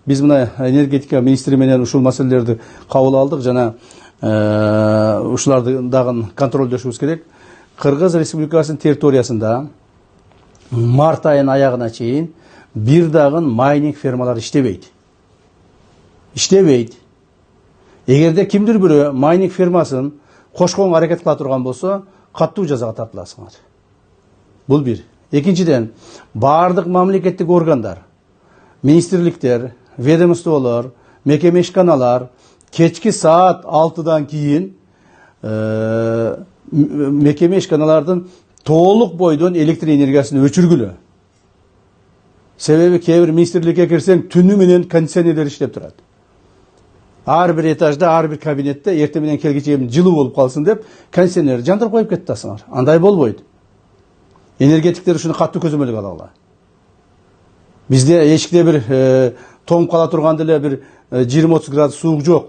Биз мына энергетика министри менен ушул маселелерди кабыл алдык жана ушуларды дагы контролдошубуз керек. Кыргыз Республикасынын территориясында март айынын аягына чейин бир дагы майнинг фермалары иштебейт. Эгерде кимдир бирөө майнинг фермасын кошконго аракет кыла турган болсо, каттуу жазага тартыласыңар. Бул бир. Экинчиден, бардык мамлекеттик органдар, министрликтер, ведомстволор, мекеме ишканалар кечки саат 6-дан кийин мекеме ишканалардын толук бойдон электр энергиясын өчүргүлө. Себеби кээ бир министрликке кирсең түнү менен кондиционерлер иштеп турат. Ар бир этажда, ар бир кабинетте эртең менен келгиче жылуу болуп калсын деп кондиционер жандырып коюп кетесиңер. Андай болбойт. Энергетиктер ушуну катуу көзөмөлгө алалы. Бизде эчикте бир тоңуп кала турган деле бир 20-30 градус суук жок.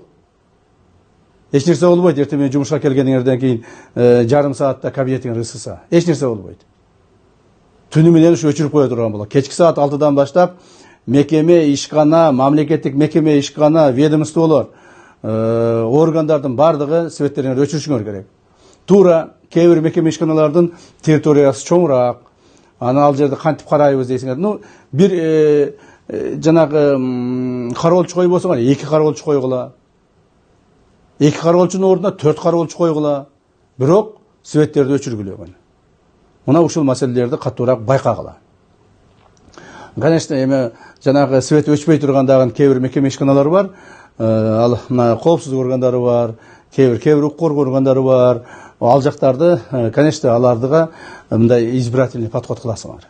Эч нерсе болбойт. Эртең менен жумушка келгениңерден кийин жарым саатта кабинетиңер ысыса. Эч нерсе болбойт. Түнү менен ушу өчүрүп кое турган болот. Кечки саат 6-дан баштап мекеме ишкана, мамлекеттик мекеме ишкана, ведомстволор, органдардын бардыгы светтериңер өчүрүшүңөр керек. Туура кээ бир мекеме ишканалардын территориясы чоңураак. Аны ал жерде кантип карайбыз дейсиңер. Ну, бир жанагы кароолчу коюп болсоңор, 2 кароолчу койгула. 2 кароолчунун ордуна 4 кароолчу койгула. Бирок светтерди өчүргүлөгөн. Мына ушул маселелерди катуураак байкагыла. Конечно, эми жанагы свет өчпөй турган дагы кээ бир мекеме ишканалар бар. Ал коопсуздук органдары бар, кээ бир укук коргоо органдары бар. Ал жактарды, конечно, алардыга мындай избирательный подход кыласыңар.